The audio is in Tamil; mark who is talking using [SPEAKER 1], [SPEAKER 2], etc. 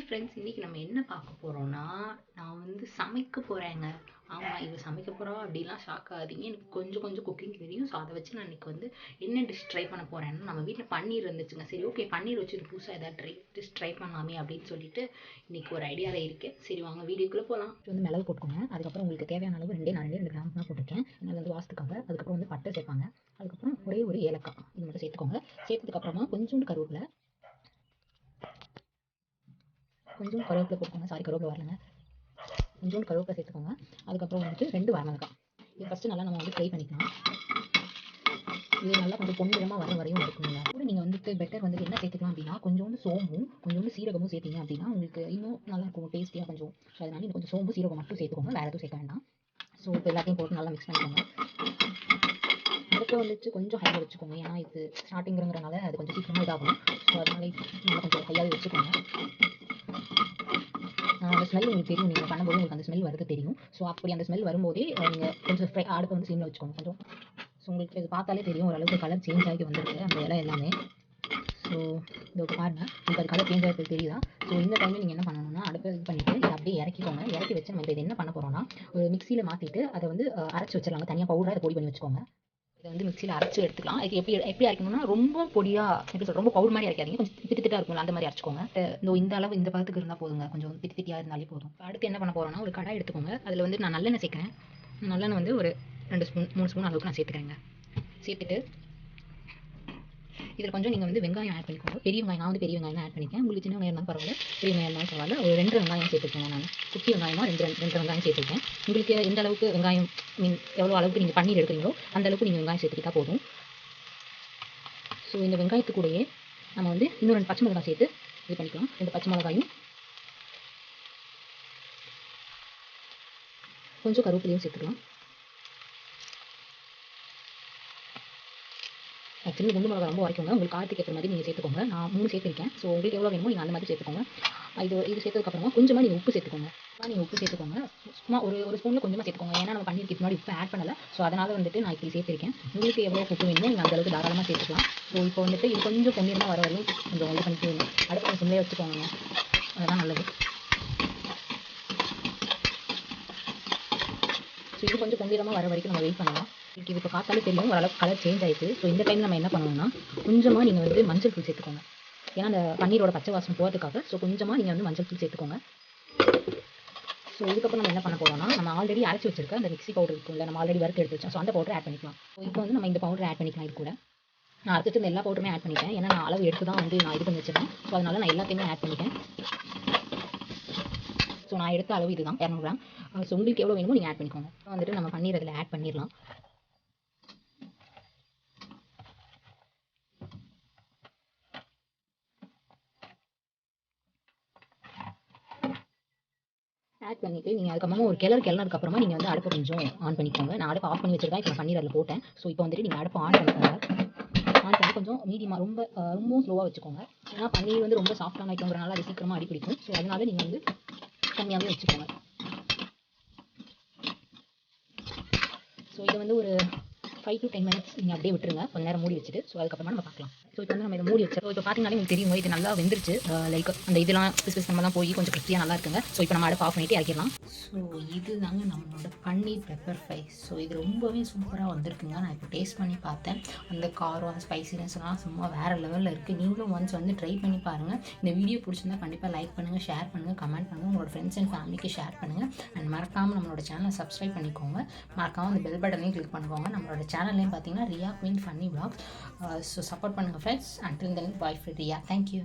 [SPEAKER 1] ஃப்ரெண்ட்ஸ், இன்றைக்கி நம்ம என்ன பார்க்க போகிறோன்னா, நான் வந்து சமைக்க போகிறேங்க. ஆமாம், இவ சமைக்க போகிறா அப்படிலாம் ஷாக் ஆகாதீங்க. எனக்கு கொஞ்சம் கொஞ்சம் குக்கிங் தெரியும். ஸோ அதை வச்சு நான் இன்றைக்கி வந்து என்ன டிஷ் ட்ரை பண்ண போகிறேன்னா, நம்ம வீட்டில் பன்னீர் இருந்துச்சுங்க. சரி, ஓகே, பன்னீர் வச்சு புதுசாக ஏதாவது டிஷ் ட்ரை பண்ணலாமே அப்படின்னு சொல்லிட்டு இன்றைக்கி ஒரு ஐடியாவில் இருக்கேன். சரி, வாங்க வீடியோக்குள்ளே போகலாம்.
[SPEAKER 2] வந்து மிளகு போட்டுக்கோங்க. அதுக்கப்புறம் உங்களுக்கு தேவையான அளவு நான் 2 கிராம் தான் போட்டிருக்கேன். ஏன்னா வந்து வாசத்துக்காக. அதுக்கப்புறம் வந்து பட்டை சேர்ப்பாங்க. அதுக்கப்புறம் ஒரே ஒரு ஏலக்காய் இது மட்டும் சேர்த்துக்கோங்க. சேர்த்ததுக்கப்புறமா கொஞ்சோண்டு கருவேப்பிலை போட்டுக்கோங்க. சாரி, கருவேப்பிலை வரலங்க. கொஞ்சோண்டு கருவேப்பிலை சேர்த்துக்கோங்க. அதுக்கப்புறம் வந்துட்டு 2 வரமிளகாய். இது ஃபஸ்ட்டு நல்லா நம்ம வந்து ஃப்ரை பண்ணிக்கலாம். இது நல்லா கொஞ்சம் பொன்னிறமாக வர வரையும் இருக்குங்க. கூட நீங்கள் வந்துட்டு பெட்டர் வந்துட்டு என்ன சேர்த்துக்கலாம் அப்படின்னா, கொஞ்சோண்டு சோம்பும் கொஞ்சோண்டு சீரகமும் சேர்த்தீங்க அப்படின்னா உங்களுக்கு இன்னும் நல்லாயிருக்கும், டேஸ்ட்டியாக கொஞ்சம். ஸோ அதனால நீங்கள் கொஞ்சம் சோம்பு சீரகம் மட்டும் சேர்த்துக்கோங்க, வேறு எதுவும் சேர்க்க வேண்டாம். ஸோ இப்போ எல்லாத்தையும் போட்டு நல்லா மிக்ஸ் பண்ணிக்கோங்க. அடுப்பு வந்துட்டு கொஞ்சம் ஹையாக வச்சுக்கோங்க. ஏன்னா இது ஸ்டார்டிங்கிறதுனால அது கொஞ்சம் சீக்கிரமாக இதாகும். ஸோ அதனால நல்லா கொஞ்சம் ஹையாகவே வச்சுக்கோங்க. அந்த ஸ்மெல் உங்களுக்கு தெரியும், நீங்கள் பண்ணும்போது உங்களுக்கு அந்த ஸ்மெல் வரது தெரியும். ஸோ அப்படி அந்த ஸ்மெல் வரும்போதே நீங்கள் கொஞ்சம் அடுப்பை வந்து சிம்மில் வச்சுக்கோங்க கொஞ்சம். ஸோ உங்களுக்கு இது பார்த்தாலே தெரியும் ஓரளவுக்கு கலர் சேஞ்ச் ஆகி வந்துருக்கு அந்த இலை எல்லாமே. ஸோ இது பாருங்கள், உங்களுக்கு அது கலர் சேஞ்ச் ஆகிறது தெரியுதா? ஸோ இந்த டைமில் நீங்கள் என்ன பண்ணணும்னா, அடுப்பை இது பண்ணிவிட்டு இதை அப்படியே இறக்கிக்கோங்க. இறக்கி வச்சு நம்ம இதை என்ன பண்ண போகிறோம்னா, ஒரு மிக்சியில் மாற்றிட்டு அதை வந்து அரைச்சி வச்சிடலாங்க. தனியாக பவுடராக அதை பொடி பண்ணி வச்சுக்கோங்க. இதை வந்து மிக்சியில் அரைச்சி எடுத்துக்கலாம். இது எப்படி அரைக்கணும்னா, ரொம்ப பொடியாக எப்படி சொல்கிறேன், ரொம்ப பவுடர் மாதிரி அரைக்காதீங்க. கொஞ்சம் திட்டாக இருக்கும்ல, அந்த மாதிரி அரைச்சிக்கோங்க. இந்த அளவு இந்த பதத்துக்கு இருந்தால் போதுங்க. கொஞ்சம் திட்டியாக இருந்தாலே போதும். அடுத்து என்ன பண்ண போகிறோம்னா, ஒரு கடாய் எடுத்துக்கோங்க. அதில் வந்து நான் நல்லெண்ணெய் சேர்க்குறேன். நல்லெண்ணெய் வந்து ஒரு 2 ஸ்பூன் 3 ஸ்பூன் அளவுக்கு நான் சேர்த்துக்கிறேங்க. சேர்த்துட்டு இதில் கொஞ்சம் நீங்கள் வந்து வெங்காயம் ஆட் பண்ணிக்கோங்க. பெரிய வெங்காயம், நான் வந்து பெரிய வெங்காயம் தான் ஆட் பண்ணிக்கேன். உங்களுக்கு சின்ன வெங்காயம் இருந்தாலும் பரவாயில்ல, பெரிய வெங்காயம் இருந்தாலும் பரவாயில்ல. ஒரு 2 வெங்காயம் சேர்த்துருக்கேன். நான் குட்டி வெங்காயமாக 2 வெங்காயம் சேர்த்துருக்கேன். உங்களுக்கு எந்த அளவுக்கு வெங்காயம் எவ்வளோ அளவுக்கு நீங்கள் பன்னீர் எடுக்கிறீங்களோ அந்த அளவுக்கு நீங்கள் வெங்காயம் சேர்த்துக்கிட்டா போதும். ஸோ இந்த வெங்காயத்து கூடயே நம்ம வந்து இன்னும் 2 பச்சை மிளகாய் சேர்த்து இது பண்ணிக்கலாம். 2 பச்சை மிளகாயும் கொஞ்சம் கருவேப்பிலையும் சேர்த்துக்கலாம். ஆக்சுவலி குண்டு மிளகா ரொம்ப வரைக்குங்க. உங்களுக்கு காரத்துக்கு ஏற்ற மாதிரி நீங்கள் சேர்த்துக்கோங்க. நான் 3 சேர்த்துருக்கேன். ஸோ உங்களுக்கு எவ்வளோ வேணுமோ நீங்கள் அந்த மாதிரி சேர்த்துக்கோங்க. இது சேர்த்ததுக்கப்புறமா கொஞ்சமாக நீங்கள் உப்பு சேர்த்துக்கோங்க. சும்மா ஒரு ஸ்பூனில் கொஞ்சமாக சேர்த்துக்கோங்க. ஏன்னா நம்ம பன்னீருக்கு முன்னாடி உப்பு ஆட் பண்ணலை. ஸோ அதனால் வந்துட்டு நான் இப்படி சேர்த்துருக்கேன். உங்களுக்கு எவ்வளோ உப்பு வேணுமோ நீங்கள் அந்தளவுக்கு தாராளமாக சேர்த்துக்கலாம். ஸோ இப்போ வந்துட்டு இது கொஞ்சம் பொன்னிறமாக வர வரையும் கொஞ்சம் இது பண்ணிட்டு அடுத்த சிம்லேயே வச்சுக்கோங்க. அதுதான் நல்லது. ஸோ இது கொஞ்சம் பொன்னிறமாக வர வரைக்கும் நம்ம வெயிட் பண்ணலாம். இது இப்போ பார்த்தாலே தெரியும் ஓரளவுக்கு கலர் சேஞ்ச் ஆயிடுச்சு. ஸோ இந்த டைம் நம்ம என்ன பண்ணணும்னா, கொஞ்சமாக நீங்கள் வந்து மஞ்சள் தூள் சேர்த்துக்கோங்க. ஏன்னா அந்த பன்னீரோட பச்சை வாசம் போகிறதுக்காக. ஸோ கொஞ்சமாக நீங்கள் வந்து மஞ்சள் தூள் சேர்த்துக்கோங்க. ஸோ இதுக்கப்புறம் நம்ம என்ன பண்ண போகிறோம்னா, நம்ம ஆல்ரெடி அரைச்சி வச்சிருக்க அந்த மிக்ஸி பவுடர் இருக்கும்ல, நம்ம ஆல்ரெடி வறுத்து எடுத்து வச்சோம். ஸோ அந்த பவுடர் ஆட் பண்ணிக்கலாம். ஸோ இப்போ வந்து நம்ம இந்த பவுடர் ஆட் பண்ணிக்கலாம். இது கூட நான் அரைச்சிட்டு இந்த எல்லா பவுடருமே ஆட் பண்ணிட்டேன். ஏன்னா நான் அளவு எடுத்து தான் வந்து நான் இது பண்ணி வச்சிருக்கேன். ஸோ அதனால நான் எல்லாத்தையுமே ஆட் பண்ணிட்டேன். ஸோ நான் எடுத்த அளவு இதுதான் 200 கிராம். ஸோ உங்களுக்கு எவ்வளோ வேணுமோ நீங்கள் ஆட் பண்ணிக்கோங்க. வந்துட்டு நம்ம பன்னீர் அதில் ஆட் பண்ணிடலாம். ஆட் பண்ணிவிட்டு நீங்கள் அதுக்கப்புறமா ஒரு கிளறினதுக்கப்புறமா நீங்கள் வந்து அடுப்பை கொஞ்சம் ஆன் பண்ணிக்கோங்க. நான் அடுப்பை ஆஃப் பண்ணி வச்சிருக்கேன். இப்போ பன்னீர் அதில் போட்டேன். ஸோ இப்போ வந்துட்டு நீங்கள் அடுப்பை ஆன் பண்ணிக்கோங்க. ஆன் பண்ணி கொஞ்சம் மீடியமாக ரொம்பவும் ஸ்லோவாக வச்சுக்கோங்க. ஏன்னா பன்னீர் வந்து ரொம்ப சாஃப்டான ஐட்டங்கிறனால அது சீக்கிரமாக அடி பிடிக்கும். ஸோ அதனால நீங்கள் வந்து கம்மியாகவே வச்சுக்கோங்க. ஸோ இதை வந்து ஒரு 5 to 10 minutes நீங்கள் அப்படியே விட்டுருங்க. கொஞ்சம் நேரம் மூடி வச்சுட்டு. ஸோ அதுக்கப்புறமா நம்ம பார்க்கலாம். ஸோ இப்போ வந்து நம்ம இதை மூடி வச்சு இப்போ பார்த்தீங்கன்னாலே உங்களுக்கு தெரியுங்க, இது நல்லா வெந்துருச்சு. லைக் அந்த இதெல்லாம் நம்மலாம் போய் கொஞ்சம் கிறிஸ்பியாக நல்லா இருக்குங்க. ஸோ இப்போ நம்ம அடுப்பு ஆஃப் பண்ணிட்டு இறக்கிடலாம். ஸோ இது தாங்க நம்மளோட பன்னீர் பெப்பர் ஃப்ரை. ஸோ இது ரொம்பவே சூப்பராக வந்திருக்குங்க. நான் இப்போ டேஸ்ட் பண்ணி பார்த்தேன். அந்த காரம், அந்த ஸ்பைசினஸ்லாம் சும்மா வேறு லெவலில் இருக்குது. நீங்களும் ஒன்ஸ் வந்து ட்ரை பண்ணி பாருங்கள். இந்த வீடியோ பிடிச்சிருந்தா கண்டிப்பாக லைக் பண்ணுங்கள், ஷேர் பண்ணுங்கள், கமெண்ட் பண்ணுங்கள், உங்களோட ஃப்ரெண்ட்ஸ் அண்ட் ஃபேமிலிக்கு ஷேர் பண்ணுங்கள். அண்ட் மறக்காமல் நம்மளோட சேனலை சப்ஸ்கிரைப் பண்ணிக்கோங்க. மறக்காமல் அந்த பெல் பட்டனையும் கிளிக் பண்ணுவாங்க. நம்மளோட சேனல்லையும் பார்த்தீங்கன்னா Riya queen funny vlogs. So support பண்ணுங்கள் friends. Until then, bye for Riya. Thank you.